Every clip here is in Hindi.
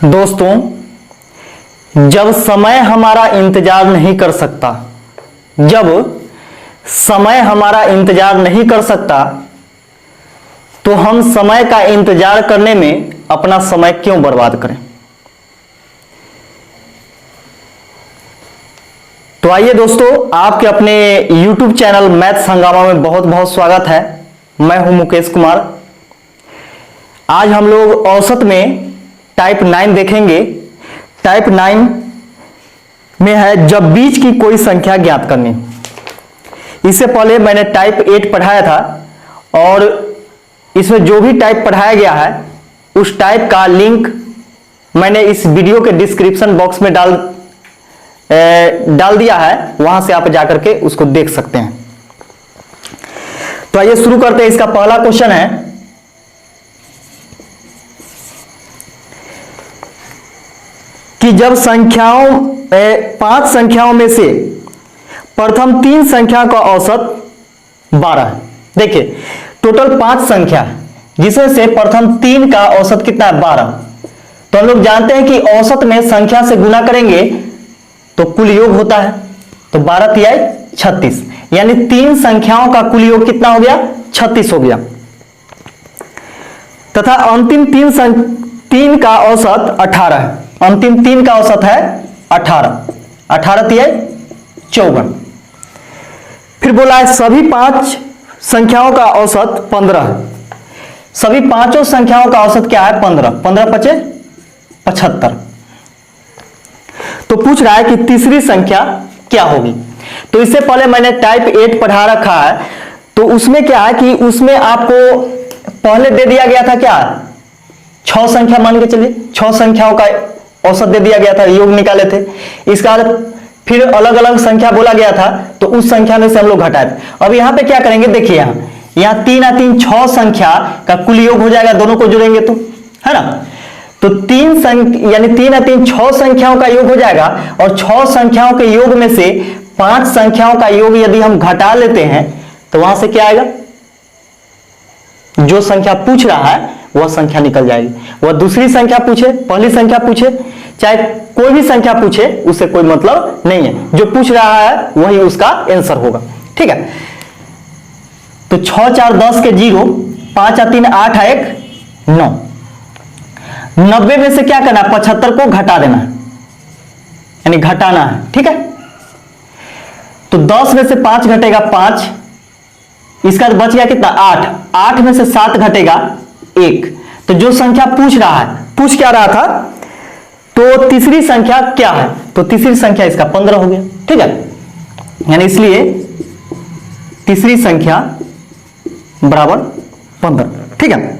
दोस्तों, जब समय हमारा इंतजार नहीं कर सकता, जब समय हमारा इंतजार नहीं कर सकता, तो हम समय का इंतजार करने में अपना समय क्यों बर्बाद करें। तो आइए दोस्तों, आपके अपने YouTube चैनल मैथ्स हंगामा में बहुत बहुत स्वागत है। मैं हूं मुकेश कुमार। आज हम लोग औसत में टाइप 9 देखेंगे। टाइप 9 में है जब बीच की कोई संख्या ज्ञात करनी। इससे पहले मैंने टाइप 8 पढ़ाया था और इसमें जो भी टाइप पढ़ाया गया है उस टाइप का लिंक मैंने इस वीडियो के डिस्क्रिप्शन बॉक्स में डाल दिया है, वहां से आप जाकर के उसको देख सकते हैं। तो आइए शुरू करते हैं। इसका पहला क्वेश्चन है कि जब संख्याओं 5 संख्याओं में से प्रथम 3 संख्या का औसत 12 है। देखिए टोटल 5 संख्या है जिसमें से प्रथम 3 का औसत कितना है, 12। तो हम लोग जानते हैं कि औसत में संख्या से गुना करेंगे तो कुल योग होता है। तो 12 तिहाई 36, यानी 3 संख्याओं का कुल योग कितना हो गया, 36 हो गया। तथा अंतिम 3 का औसत 18 है। अंतिम 3 का औसत है 18 तिहाई 54। फिर बोला है सभी 5 संख्याओं का औसत 15 है। सभी पांचों संख्याओं का औसत क्या है, 15। 15 पचे 75। तो पूछ रहा है कि तीसरी संख्या क्या होगी। तो इससे पहले मैंने टाइप 8 पढ़ा रखा है। तो उसमें क्या है कि उसमें आपको पहले दे दिया गया था क्या, 6 संख्या मान के चलिए, 6 संख्याओं का औसत दे दिया गया था, योग निकाले थे। इसका फिर अलग अलग संख्या बोला गया था, तो उस संख्या में से हम लोग घटाए। अब यहां पे क्या करेंगे, देखिए यहां 3 और 3 6 संख्या का कुल योग हो जाएगा, दोनों को जोड़ेंगे तो, है ना। तो 3 यानी 3 और 3 6 संख्याओं का योग हो जाएगा। और 6 संख्याओं के योग में से 5 संख्याओं का योग यदि हम घटा लेते हैं तो वहां से क्या आएगा, जो संख्या पूछ रहा है वह संख्या निकल जाएगी। वह दूसरी संख्या पूछे, पहली संख्या पूछे, चाहे कोई भी संख्या पूछे, उससे कोई मतलब नहीं है। जो पूछ रहा है वही उसका आंसर होगा, ठीक है। तो 6 4 10 के 0, 5 और 3 8 और 1 9। 90 में से क्या करना है, 75 को घटा देना है, यानी घटाना है, ठीक है। तो 10 में से 5 घटेगा 5, इसका बच गया कितना, 8। 8 में से 7 घटेगा 1। तो जो संख्या पूछ रहा है, पूछ क्या रहा था, तो तीसरी संख्या क्या है, तो तीसरी संख्या इसका 15 हो गया, ठीक है। यानी इसलिए तीसरी संख्या बराबर 15, ठीक है।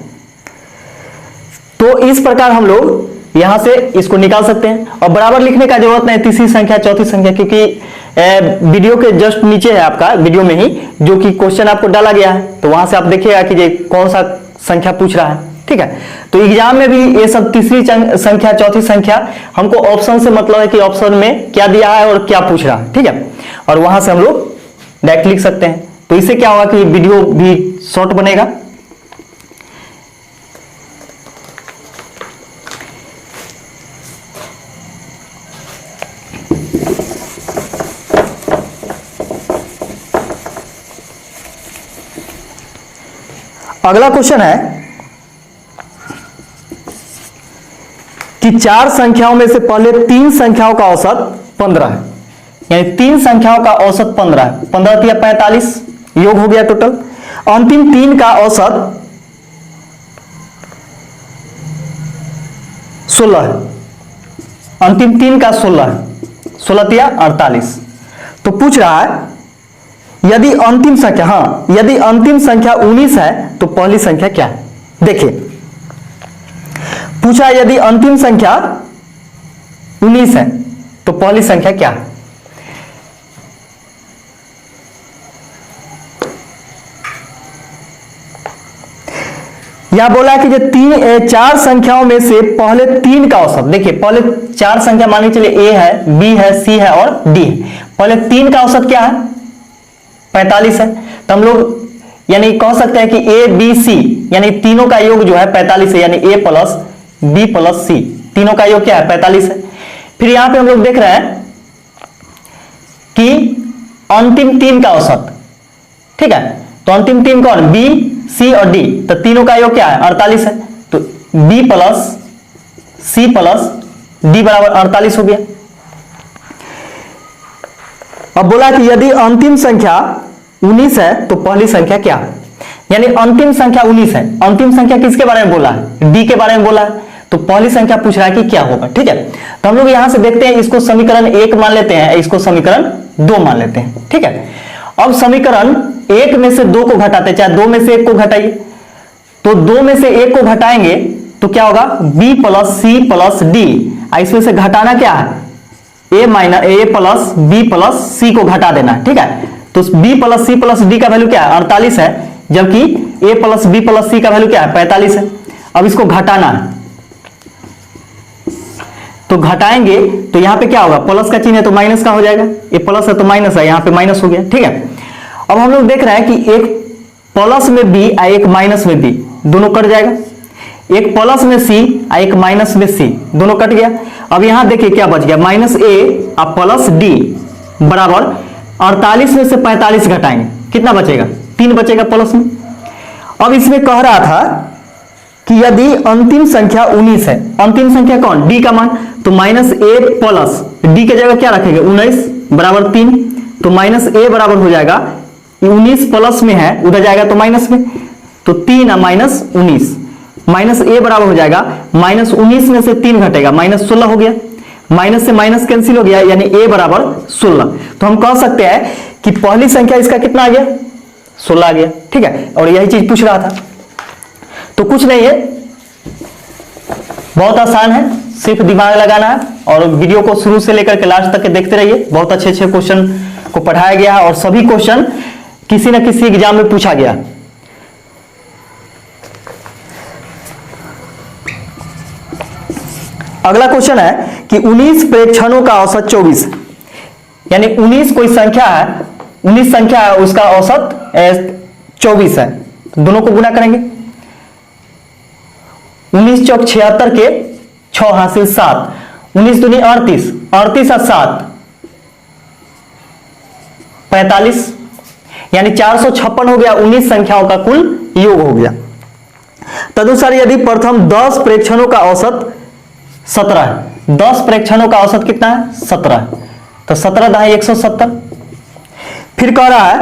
तो इस प्रकार हम लोग यहां से इसको निकाल सकते हैं। और बराबर लिखने का जरूरत नहीं, तीसरी संख्या चौथी संख्या, क्योंकि वीडियो के जस्ट नीचे है आपका, वीडियो में ही जो कि क्वेश्चन आपको डाला गया है, तो वहां से आप देखिएगा कि ये कौन सा संख्या पूछ रहा है, ठीक है। तो एग्जाम में भी ये सब तीसरी संख्या चौथी संख्या, हमको ऑप्शन से मतलब है कि ऑप्शन में क्या दिया है और क्या पूछ रहा है, ठीक है। और वहां से हम लोग डायरेक्ट लिख सकते हैं। तो इससे क्या होगा कि वीडियो भी शॉर्ट बनेगा। अगला क्वेश्चन है कि 4 संख्याओं में से पहले 3 संख्याओं का औसत 15 है। यानी 3 संख्याओं का औसत 15 है। 15 तिया 45, योग हो गया टोटल। अंतिम 3 का औसत 16 है। अंतिम 3 का 16 है, 16 तिया 48। तो पूछ रहा है यदि अंतिम संख्या, यदि अंतिम संख्या 19 है तो पहली संख्या क्या है। देखिए पूछा यदि अंतिम संख्या 19 है तो पहली संख्या क्या है। यहां बोला कि जो 4 संख्याओं में से पहले 3 का औसत, देखिए पहले 4 संख्या मान के चलिए, ए है, बी है, सी है और डी है। पहले 3 का औसत क्या है, 45 है। तो हम लोग यानी कह सकते हैं कि ए बी सी यानी तीनों का योग जो है 45 है, यानी ए प्लस बी प्लस सी तीनों का योग क्या है 45 है। फिर यहां पे हम लोग देख रहे हैं कि अंतिम 3 का औसत, ठीक है, तो अंतिम 3 कौन, बी, सी और डी, तो तीनों का योग क्या है 48 है, तो B plus C plus D बराबर 48 हो गया। अब बोला कि यदि अंतिम संख्या 19 है तो पहली संख्या क्या है, यानी अंतिम संख्या 19 है, अंतिम संख्या किसके बारे में बोला है, डी के बारे में बोला है, तो पहली संख्या पूछ रहा है कि क्या होगा, ठीक है। तो हम लोग यहां से देखते हैं, इसको समीकरण 1 मान लेते हैं, इसको समीकरण 2 मान लेते हैं, ठीक है। अब समीकरण 1 में से 2 को घटाते, चाहे 2 में से 1 को घटाइए, तो 2 में से 1 को घटाएंगे तो क्या होगा, b plus C plus D, इसमें से घटाना क्या है, a plus B plus C को घटा देना, ठीक है। तो b plus C plus D का वैल्यू क्या है 48 है, जबकि a plus B plus C का वैल्यू क्या है 45 है। अब इसको घटाना है, तो घटाएंगे तो यहां पे क्या होगा, प्लस का चिन्ह है तो माइनस का हो जाएगा, ये प्लस है तो माइनस है, यहां पे माइनस हो गया, ठीक है। अब हम लोग देख रहे हैं कि एक प्लस में b और एक माइनस में b दोनों कट जाएगा, एक प्लस में c और एक माइनस में c दोनों कट गया। अब यहां देखिए क्या बच गया, माइनस a और प्लस d बराबर 48 में से 45 घटाएंगे, कितना बचेगा, 3 बचेगा प्लस में। अब इसमें कह रहा था कि यदि अंतिम संख्या 19 है, अंतिम संख्या कौन, d का मान, तो माइनस a प्लस d के जगह क्या रखेंगे 19 बराबर 3, तो माइनस a बराबर हो जाएगा 19 प्लस में है, उधर जाएगा तो माइनस में, तो 3 माइनस 19, माइनस a बराबर हो जाएगा माइनस 19 में से 3 घटेगा माइनस 16 हो गया, माइनस से माइनस कैंसिल हो गया, यानी a बराबर 16। तो हम कह सकते हैं कि पहली संख्या इसका कितना आ गया 16 आ गया, ठीक है। और यही चीज पूछ रहा था, तो कुछ नहीं है, बहुत आसान है, सिर्फ दिमाग लगाना है और वीडियो को शुरू से लेकर के लास्ट तक के देखते रहिए। बहुत अच्छे अच्छे क्वेश्चन को पढ़ाया गया है और सभी क्वेश्चन किसी न किसी एग्जाम में पूछा गया। अगला क्वेश्चन है कि 19 प्रेक्षणों का औसत 24, यानी 19 कोई संख्या है, 19 संख्या है, उसका औसत 24 है, तो दोनों को गुना करेंगे, 19 चौक 76 के 6 हासिल 7, 19 दूनी 38, 38 और 7 45, यानी 456 हो गया, 19 संख्याओं का कुल योग हो गया। तदनुसार यदि प्रथम 10 प्रेक्षणों का औसत 17 है, 10 प्रेक्षणों का औसत कितना है 17 है, तो 17 दहाई 170। फिर कह रहा है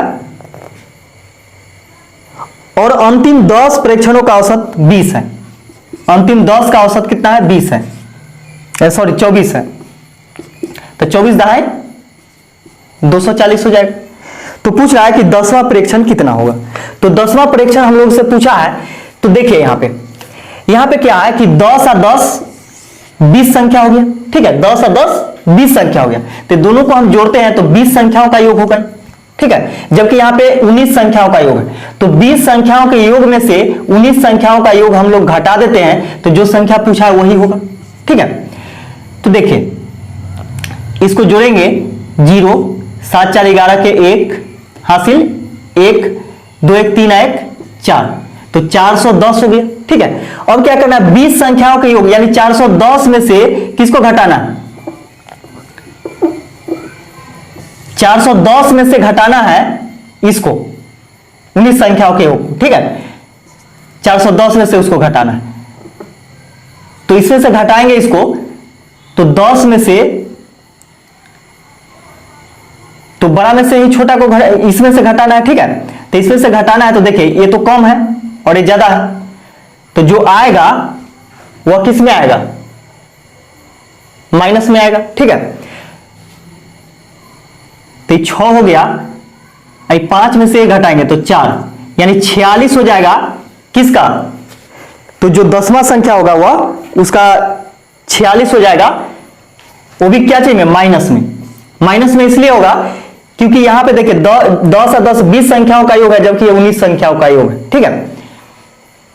और अंतिम 10 प्रेक्षणों का औसत 20 है, अंतिम 10 का औसत कितना है 20 है, सॉरी 24 है, तो 24 दहाई 240 हो जाएगा। तो पूछ रहा है कि 10वां प्रेक्षण कितना होगा, तो 10वां प्रेक्षण हम लोग से पूछा है, तो देखिए यहां पे क्या है कि 10 और 10 20 संख्या हो गया, ठीक है, 10 और 10 20 संख्या हो गया, तो दोनों को हम जोड़ते हैं तो 20 संख्याओं का योग होगा, ठीक है, जबकि यहाँ पे 19 संख्याओं का योग है, तो 20 संख्याओं के योग में से 19 संख्याओं का योग हम लोग घटा देते हैं, तो जो संख्या पूछा है वही होगा, ठीक है। तो देखिए इसको जोड़ेंगे, 0 7 4 11 के 1 हासिल 1 2 1 3 1 4, तो 410 हो गया, ठीक है। अब क्या करना है, 20 संख्याओं के योग यानी 410 में से किसको घटाना है, 410 में से घटाना है इसको 19 संख्याओं के योग, ठीक है, 410 में से उसको घटाना है, तो इसमें से घटाएंगे इसको, तो 10 में से, तो बड़ा में से ही छोटा को इसमें से घटाना है, ठीक है, तो इसमें से घटाना है, तो देखिए ये तो कम है और ये ज्यादा है, तो जो आएगा वह किस में आएगा, माइनस में आएगा, ठीक है। तो 6 हो गया, 5 में से घटाएंगे तो 4, यानी 46 हो जाएगा किसका, तो जो 10वां संख्या होगा वह उसका 46 हो जाएगा, वो भी क्या चाहिए माइनस में, माइनस में इसलिए होगा क्योंकि यहां पे देखिए 10 और 10 20 संख्याओं का योग है, जबकि ये 19 संख्याओं का योग है, ठीक है।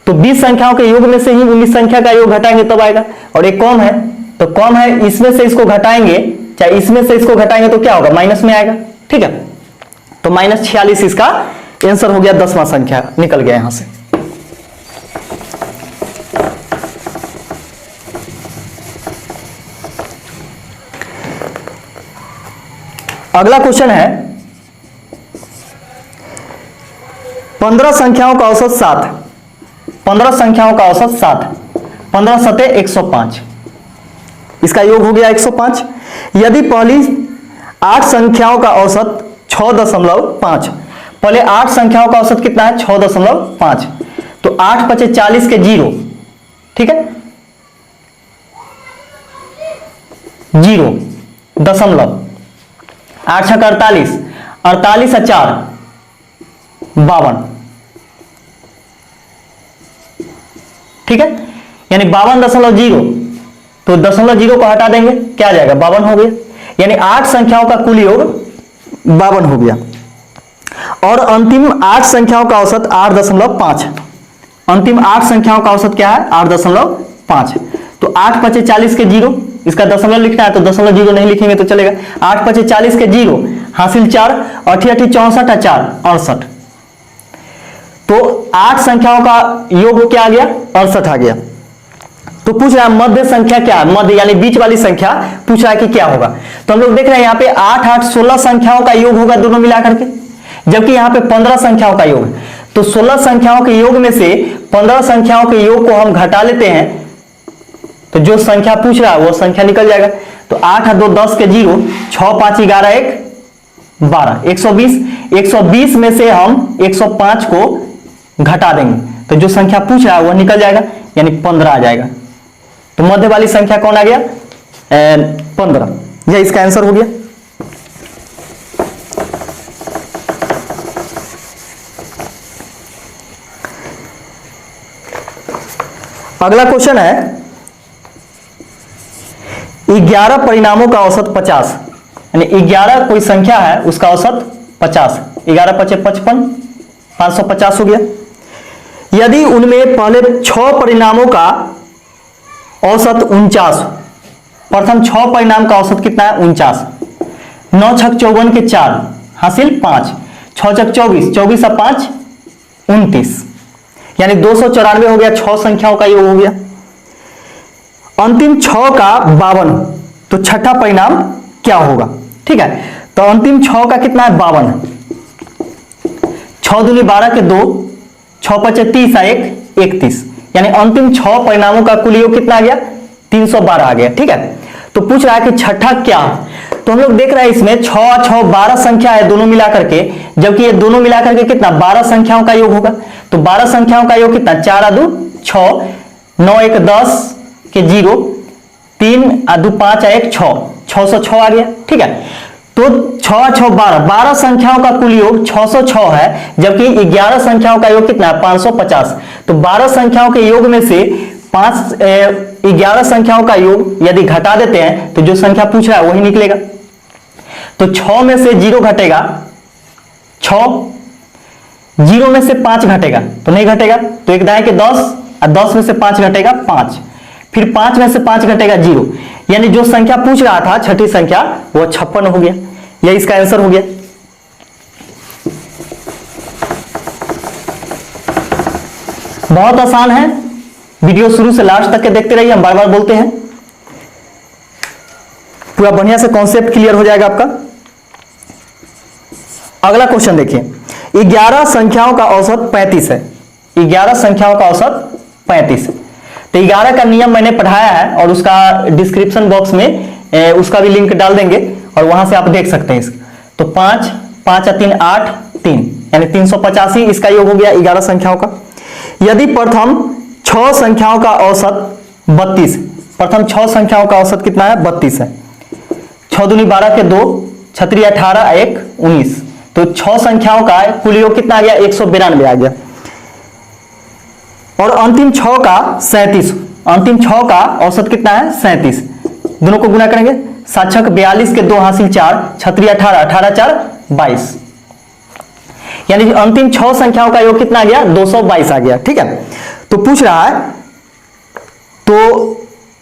तो 20 संख्याओं के योग में से ही 19 संख्या का योग घटाएंगे तब आएगा, और एक कम है तो कम है, इसमें से इसको घटाएंगे, चाहे इसमें से इसको घटाएंगे तो क्या होगा माइनस में आएगा, ठीक है। तो -46 इसका आंसर हो गया, 10वां संख्या निकल गया यहां से। अगला क्वेश्चन है 15 संख्याओं का औसत 7, 15 संख्याओं का औसत 7, 15 सते 105, इसका योग हो गया 105। यदि पहली 8 संख्याओं का औसत 6.5, पहले 8 संख्याओं का औसत कितना है 6.5, तो 8 × 5 = 40 के 0, ठीक है, 0 दशमलव, 8 × 6 = 48, 48 × 4 = 52, ठीक है, यानी 52.0, तो 0.0 को हटा देंगे, क्या आ जाएगा 52 हो गया, यानी 8 संख्याओं का कुल योग 52 हो गया। और अंतिम 8 संख्याओं का औसत 8.5, अंतिम 8 संख्याओं का औसत क्या है 8.5, तो 8 × 5 = 40 के 0, इसका दशमलव लिखना है तो 0.0 नहीं लिखेंगे तो चलेगा, 8 × 5 = 40 के 0, हासिल 4, 8 × 8 = 64, 4 68, तो 8 संख्याओं का योग क्या आ गया 68 आ गया। तो पूछ रहा है मध्य संख्या क्या है, मध्य यानी बीच वाली संख्या पूछ रहा है कि क्या होगा। तो हम लोग देख रहे हैं यहाँ पे 8 8 16 संख्याओं का योग होगा दोनों मिलाकर के, जबकि यहाँ पे 15 संख्याओं का योग है। तो 16 संख्याओं के योग में से 15 संख्याओं के योग को हम घटा लेते हैं, तो जो संख्या पूछ रहा है वो संख्या निकल जाएगा। तो 8 × 2 = 10 के 0, 6 × 5 = 11, 1 12, 120, 120 में से हम 105 को घटा देंगे, तो जो संख्या पूछ रहा है वो निकल जाएगा, यानी 15 आ जाएगा। तो मध्य वाली संख्या कौन आ गया 15, यह इसका आंसर हो गया। अगला क्वेश्चन है 11 परिणामों का औसत 50, यानी 11 कोई संख्या है उसका औसत 50, 11 × 5 = 55, 550 हो गया। यदि उनमें पहले 6 परिणामों का औसत 49, प्रथम 6 परिणाम का औसत कितना है 49, 9 × 6 = 54 के 4, हासिल 5, 6 × 24, 24 × 5 = 29, यानी 294 हो गया, 6 संख्याओं का योग हो गया। अंतिम 6 का 52, तो छठा परिणाम क्या होगा, ठीक है, तो अंतिम 6 का कितना है 52, 6 दूनी 12 के 2, 6 × 5 = 30, 1 31, यानी अंतिम 6 परिणामों का कुल योग कितना आ गया 312 आ गया, ठीक है। तो पूछ रहा है कि छठा क्या, तो हम लोग देख रहे हैं इसमें 6 6 12 संख्या है दोनों मिलाकर के, जबकि ये दोनों मिलाकर के कितना 12 संख्याओं का योग होगा। तो 12 संख्याओं का योग कितना 4 × 2 = 6, 9 × 1 = 10 के 0, 3 × 2 = 5, 1 6, 606 आ गया, ठीक है। तो 6 6 12 संख्याओं का कुल योग 606 है, जबकि 11 संख्याओं का योग कितना है 550। तो 12 संख्याओं के योग में से 11 संख्याओं का योग यदि घटा देते हैं तो जो संख्या पूछ रहा है वही निकलेगा। तो 6 में से 0 घटेगा 6, 0 में से 5 घटेगा तो नहीं घटेगा, तो एक दाएं के 10 और 10 में से 5 घटेगा 5, फिर 5 में से 5 घटेगा 0, यानी जो संख्या पूछ रहा था छठी संख्या वो 56 हो गया, यह इसका आंसर हो गया। बहुत आसान है, वीडियो शुरू से लास्ट तक के देखते रहिए, हम बार बार बोलते हैं, पूरा बढ़िया से कॉन्सेप्ट क्लियर हो जाएगा आपका। अगला क्वेश्चन देखिए, 11 संख्याओं का औसत 35 है, 11 संख्याओं का औसत 35 है। तो 11 का नियम मैंने पढ़ाया है और उसका डिस्क्रिप्शन बॉक्स में उसका भी लिंक डाल देंगे और वहां से आप देख सकते हैं इसका। तो 5 5 × 3 = 8, 3 यानी 385 इसका योग हो गया 11 संख्याओं का। यदि प्रथम 6 संख्याओं का औसत 32, प्रथम 6 संख्याओं का औसत कितना है 32 है, 6 दूनी 12 के 2, 6 × 18, 1 19, तो 6 संख्याओं का कुल योग कितना आ गया 192 आ गया। और अंतिम 6 का 37, अंतिम 6 का औसत कितना है 37, दोनों को गुना करेंगे, 7 × 6 = 42 के 2, हासिल 4, 6 × 3 = 18, 18 × 4 = 22, यानी अंतिम 6 संख्याओं का योग कितना आ गया 222 आ गया, ठीक है। तो पूछ रहा है, तो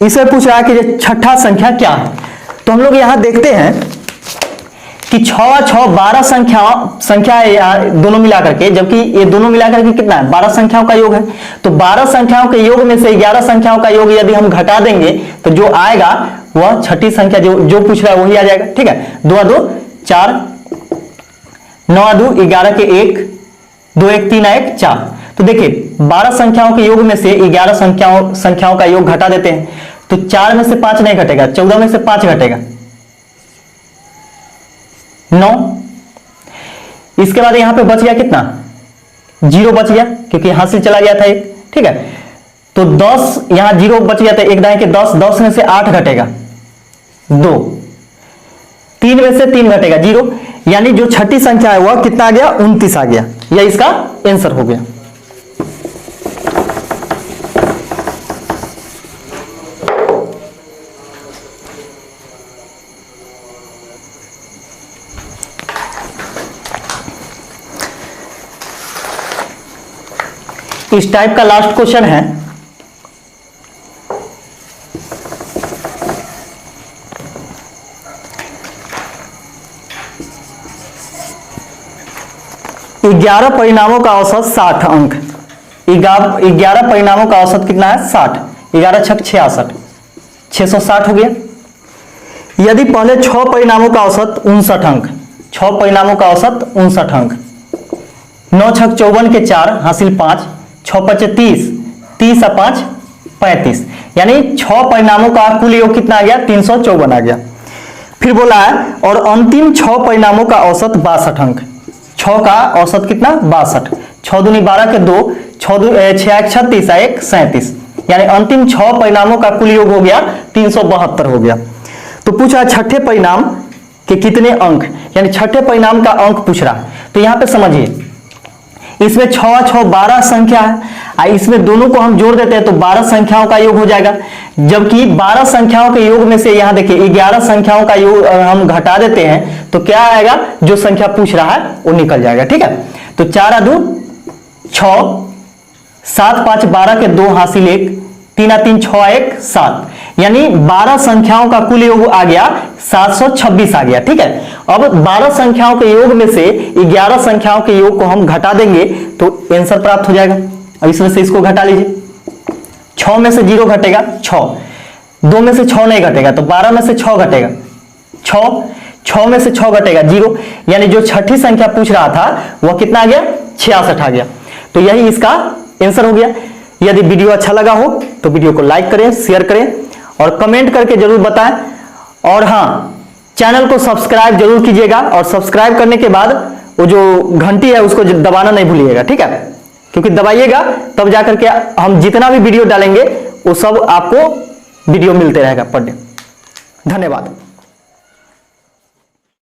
इसे पूछ रहा है कि छठा संख्या क्या है। तो हम लोग यहां देखते हैं कि 6 6 12 संख्या है दोनों मिलाकर के, जबकि ये दोनों मिलाकर के कितना है 12 संख्याओं का योग है। तो 12 संख्याओं के योग में से 11 संख्याओं का योग यदि हम घटा देंगे तो जो आएगा वह छठी संख्या जो पूछ रहा है वही आ जाएगा, ठीक है। 2 × 2 4, 9 2 11 के 1, 2 1 3 1 4। तो देखिए 12 संख्याओं के योग में से 11 संख्याओं का योग घटा देते हैं, तो 4 में से 5 नहीं घटेगा, 14 में से 5 घटेगा, 9। इसके बाद यहां पे बच गया कितना, 0 बच गया क्योंकि यहां से चला गया था एक, ठीक है। तो 10 यहां 0 बच गया था, एक दाएं के 10, 10 में से 8 घटेगा 2, 3 में से 3 घटेगा 0, यानी जो छठी संख्या है वह कितना आ गया, 29 आ गया। यह इसका आंसर हो गया। इस टाइप का लास्ट क्वेश्चन है, ग्यारह परिणामों का औसत 60 अंक। 11 परिणामों का औसत कितना है, 60, 11 छक 66, 660 हो गया। यदि पहले 6 परिणामों का औसत 59 अंक, 6 परिणामों का औसत 59 अंक, 9 छक 54 के 4 हासिल 5, 6 5 30, 30 और 5 35, यानी 6 परिणामों का कुल योग कितना आ गया, 354 आ गया। फिर बोला है और अंतिम 6 परिणामों का औसत 62 अंक। 6 का औसत कितना, 62, 6 दूनी 12 के 2, 6 1 36 1 37, यानी अंतिम 6 परिणामों का कुल योग हो गया 372 हो गया। तो पूछा छठे परिणाम के कितने अंक, यानी छठे परिणाम का अंक पूछ रहा है। तो यहां पे समझिए, इसमें 6 6 12 संख्या है, इसमें दोनों को हम जोड़ देते हैं तो 12 संख्याओं का योग हो जाएगा, जबकि 12 संख्याओं के योग में से यहां देखिए 11 संख्याओं का योग हम घटा देते हैं तो क्या आएगा, जो संख्या पूछ रहा है वो निकल जाएगा, ठीक है। तो 4 2 6, 7 5 12 के 2 हासिल 1, 3 3 6 1 7, यानी 12 संख्याओं का कुल योग आ गया 726 आ गया, ठीक है। अब 12 संख्याओं के योग में से 11 संख्याओं के योग को हम घटा देंगे तो आंसर प्राप्त हो जाएगा। अब इसमें से इसको घटा लीजिए, 6 में से 0 घटेगा 6, 2 में से 6 नहीं घटेगा तो 12 में से 6 घटेगा 6 में से 6 घटेगा 0, यानी जो छठी संख्या पूछ रहा था वह कितना आ गया, 66 आ गया। तो यही इसका आंसर हो गया। यदि वीडियो अच्छा लगा हो तो वीडियो को लाइक करें, शेयर करें और कमेंट करके जरूर बताएं। और हाँ, चैनल को सब्सक्राइब जरूर कीजिएगा और सब्सक्राइब करने के बाद वो जो घंटी है उसको दबाना नहीं भूलिएगा, ठीक है, क्योंकि दबाइएगा तब जाकर के हम जितना भी वीडियो डालेंगे वो सब आपको वीडियो मिलते रहेगा पर डे। धन्यवाद।